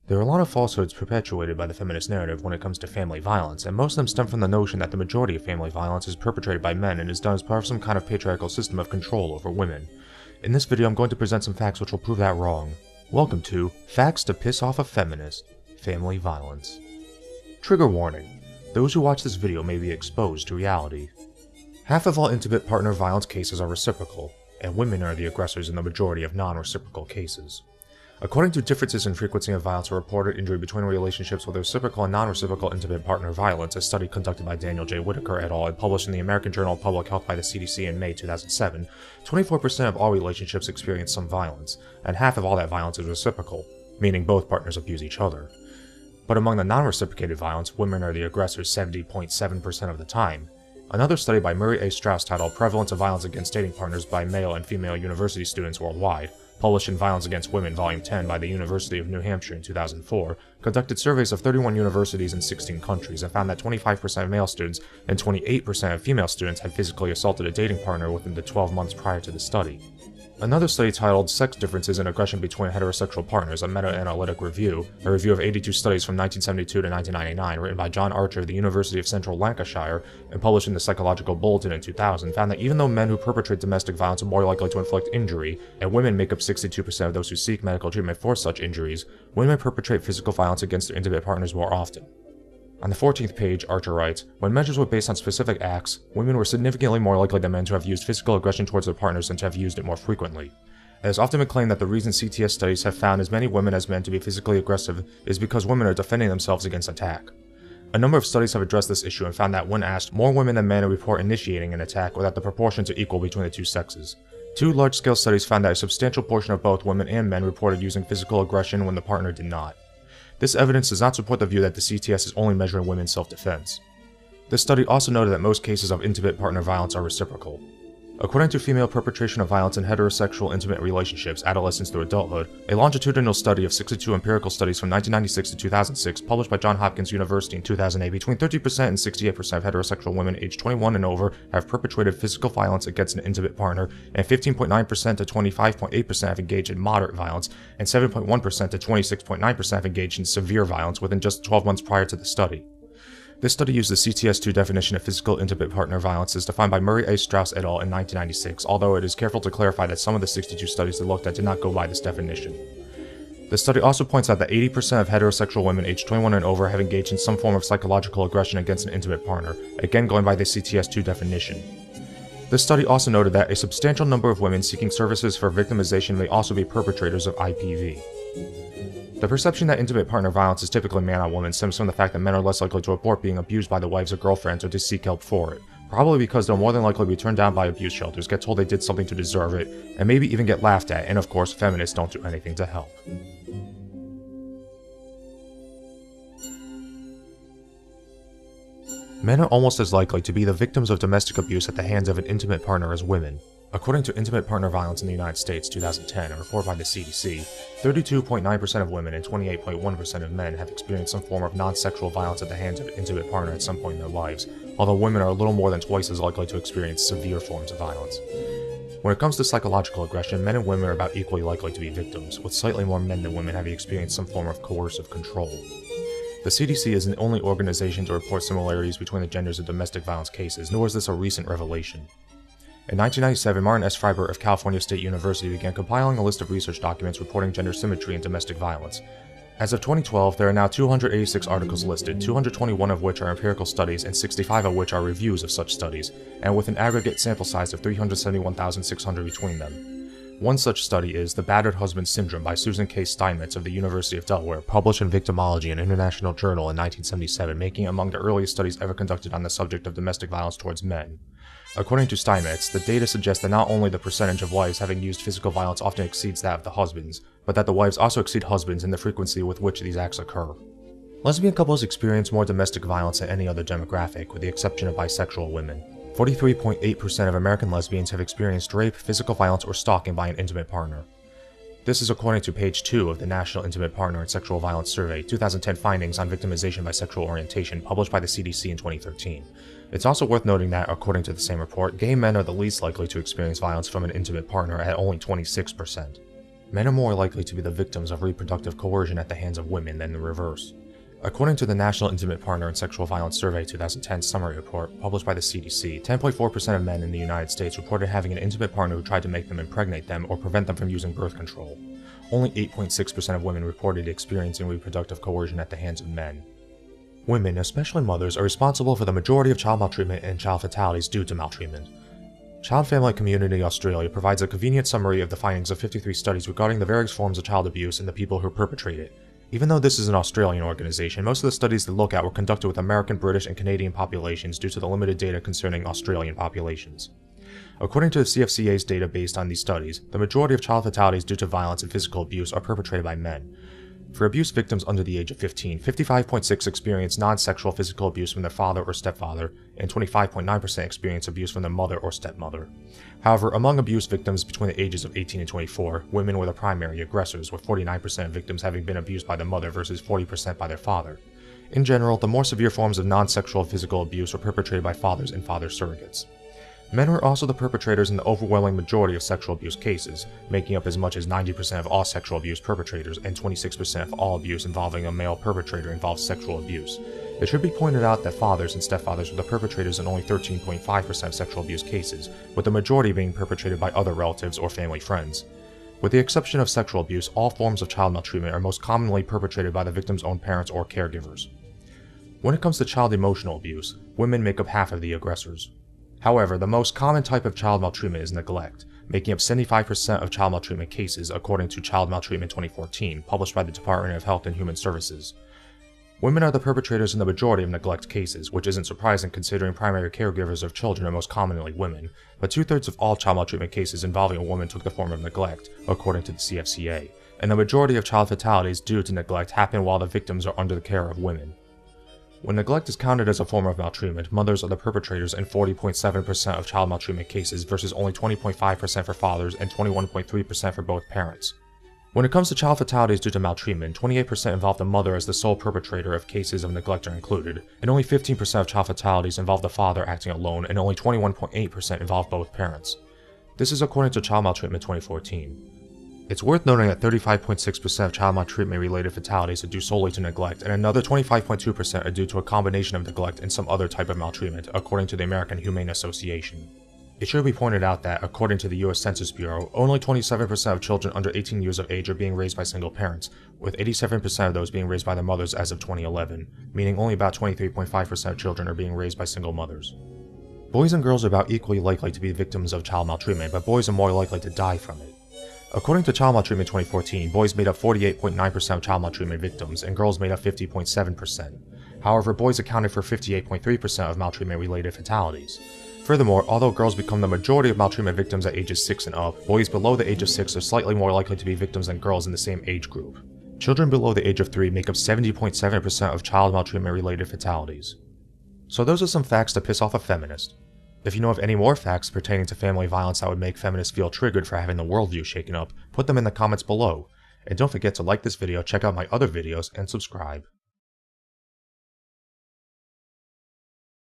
There are a lot of falsehoods perpetuated by the feminist narrative when it comes to family violence, and most of them stem from the notion that the majority of family violence is perpetrated by men and is done as part of some kind of patriarchal system of control over women. In this video, I'm going to present some facts which will prove that wrong. Welcome to Facts to Piss Off a Feminist: Family Violence. Trigger warning. Those who watch this video may be exposed to reality. Half of all intimate partner violence cases are reciprocal, and women are the aggressors in the majority of non-reciprocal cases. According to differences in frequency of violence or reported injury between relationships with reciprocal and non-reciprocal intimate partner violence, a study conducted by Daniel J. Whitaker et al. And published in the American Journal of Public Health by the CDC in May 2007, 24% of all relationships experience some violence, and half of all that violence is reciprocal, meaning both partners abuse each other. But among the non-reciprocated violence, women are the aggressors 70.7% of the time. Another study by Murray A. Strauss titled Prevalence of Violence Against Dating Partners by Male and Female University Students Worldwide, published in Violence Against Women Volume 10 by the University of New Hampshire in 2004, conducted surveys of 31 universities in 16 countries and found that 25% of male students and 28% of female students had physically assaulted a dating partner within the 12 months prior to the study. Another study titled Sex Differences in Aggression Between Heterosexual Partners, a meta-analytic review, a review of 82 studies from 1972 to 1999, written by John Archer of the University of Central Lancashire and published in the Psychological Bulletin in 2000, found that even though men who perpetrate domestic violence are more likely to inflict injury, and women make up 62% of those who seek medical treatment for such injuries, women perpetrate physical violence against their intimate partners more often. On the 14th page, Archer writes, when measures were based on specific acts, women were significantly more likely than men to have used physical aggression towards their partners and to have used it more frequently. It has often been claimed that the reason CTS studies have found as many women as men to be physically aggressive is because women are defending themselves against attack. A number of studies have addressed this issue and found that when asked, more women than men report initiating an attack or that the proportions are equal between the two sexes. Two large-scale studies found that a substantial portion of both women and men reported using physical aggression when the partner did not. This evidence does not support the view that the CTS is only measuring women's self-defense. This study also noted that most cases of intimate partner violence are reciprocal. According to Female Perpetration of Violence in Heterosexual Intimate Relationships, Adolescence Through Adulthood, a longitudinal study of 62 empirical studies from 1996 to 2006, published by Johns Hopkins University in 2008, between 30% and 68% of heterosexual women aged 21 and over have perpetrated physical violence against an intimate partner, and 15.9% to 25.8% have engaged in moderate violence, and 7.1% to 26.9% have engaged in severe violence within just 12 months prior to the study. This study used the CTS-2 definition of physical intimate partner violence as defined by Murray A. Strauss et al. In 1996, although it is careful to clarify that some of the 62 studies they looked at did not go by this definition. The study also points out that 80% of heterosexual women aged 21 and over have engaged in some form of psychological aggression against an intimate partner, again going by the CTS-2 definition. This study also noted that a substantial number of women seeking services for victimization may also be perpetrators of IPV. The perception that intimate partner violence is typically man on woman stems from the fact that men are less likely to report being abused by their wives or girlfriends or to seek help for it, probably because they'll more than likely be turned down by abuse shelters, get told they did something to deserve it, and maybe even get laughed at, and of course, feminists don't do anything to help. Men are almost as likely to be the victims of domestic abuse at the hands of an intimate partner as women. According to Intimate Partner Violence in the United States 2010, a report by the CDC, 32.9% of women and 28.1% of men have experienced some form of non-sexual violence at the hands of an intimate partner at some point in their lives, although women are a little more than twice as likely to experience severe forms of violence. When it comes to psychological aggression, men and women are about equally likely to be victims, with slightly more men than women having experienced some form of coercive control. The CDC isn't the only organization to report similarities between the genders of domestic violence cases, nor is this a recent revelation. In 1997, Martin S. Freiberg of California State University began compiling a list of research documents reporting gender symmetry in domestic violence. As of 2012, there are now 286 articles listed, 221 of which are empirical studies and 65 of which are reviews of such studies, and with an aggregate sample size of 371,600 between them. One such study is The Battered Husband Syndrome by Susan K. Steinmetz of the University of Delaware, published in Victimology, an international journal in 1977, making it among the earliest studies ever conducted on the subject of domestic violence towards men. According to Steinmetz, the data suggests that not only the percentage of wives having used physical violence often exceeds that of the husbands, but that the wives also exceed husbands in the frequency with which these acts occur. Lesbian couples experience more domestic violence than any other demographic, with the exception of bisexual women. 43.8% of American lesbians have experienced rape, physical violence, or stalking by an intimate partner. This is according to page 2 of the National Intimate Partner and Sexual Violence Survey, 2010 Findings on Victimization by Sexual Orientation, published by the CDC in 2013. It's also worth noting that, according to the same report, gay men are the least likely to experience violence from an intimate partner at only 26%. Men are more likely to be the victims of reproductive coercion at the hands of women than the reverse. According to the National Intimate Partner and Sexual Violence Survey 2010 summary report published by the CDC, 10.4% of men in the United States reported having an intimate partner who tried to make them impregnate them or prevent them from using birth control. Only 8.6% of women reported experiencing reproductive coercion at the hands of men. Women, especially mothers, are responsible for the majority of child maltreatment and child fatalities due to maltreatment. Child Family Community Australia provides a convenient summary of the findings of 53 studies regarding the various forms of child abuse and the people who perpetrate it. Even though this is an Australian organization, most of the studies they look at were conducted with American, British, and Canadian populations due to the limited data concerning Australian populations. According to the CFCA's data based on these studies, the majority of child fatalities due to violence and physical abuse are perpetrated by men. For abuse victims under the age of 15, 55.6% experience non-sexual physical abuse from their father or stepfather, and 25.9% experience abuse from their mother or stepmother. However, among abuse victims between the ages of 18 and 24, women were the primary aggressors, with 49% of victims having been abused by their mother versus 40% by their father. In general, the more severe forms of non-sexual physical abuse were perpetrated by fathers and father surrogates. Men were also the perpetrators in the overwhelming majority of sexual abuse cases, making up as much as 90% of all sexual abuse perpetrators, and 26% of all abuse involving a male perpetrator involves sexual abuse. It should be pointed out that fathers and stepfathers were the perpetrators in only 13.5% of sexual abuse cases, with the majority being perpetrated by other relatives or family friends. With the exception of sexual abuse, all forms of child maltreatment are most commonly perpetrated by the victim's own parents or caregivers. When it comes to child emotional abuse, women make up half of the aggressors. However, the most common type of child maltreatment is neglect, making up 75% of child maltreatment cases according to Child Maltreatment 2014, published by the Department of Health and Human Services. Women are the perpetrators in the majority of neglect cases, which isn't surprising considering primary caregivers of children are most commonly women, but 2/3 of all child maltreatment cases involving a woman took the form of neglect, according to the CFCA, and the majority of child fatalities due to neglect happen while the victims are under the care of women. When neglect is counted as a form of maltreatment, mothers are the perpetrators in 40.7% of child maltreatment cases versus only 20.5% for fathers and 21.3% for both parents. When it comes to child fatalities due to maltreatment, 28% involve the mother as the sole perpetrator if cases of neglect are included, and only 15% of child fatalities involve the father acting alone, and only 21.8% involve both parents. This is according to Child Maltreatment 2014. It's worth noting that 35.6% of child maltreatment-related fatalities are due solely to neglect, and another 25.2% are due to a combination of neglect and some other type of maltreatment, according to the American Humane Association. It should be pointed out that, according to the U.S. Census Bureau, only 27% of children under 18 years of age are being raised by single parents, with 87% of those being raised by their mothers as of 2011, meaning only about 23.5% of children are being raised by single mothers. Boys and girls are about equally likely to be victims of child maltreatment, but boys are more likely to die from it. According to Child Maltreatment 2014, boys made up 48.9% of child maltreatment victims, and girls made up 50.7%. However, boys accounted for 58.3% of maltreatment-related fatalities. Furthermore, although girls become the majority of maltreatment victims at ages 6 and up, boys below the age of 6 are slightly more likely to be victims than girls in the same age group. Children below the age of 3 make up 70.7% of child maltreatment-related fatalities. So those are some facts to piss off a feminist. If you know of any more facts pertaining to family violence that would make feminists feel triggered for having the worldview shaken up, put them in the comments below. And don't forget to like this video, check out my other videos, and subscribe.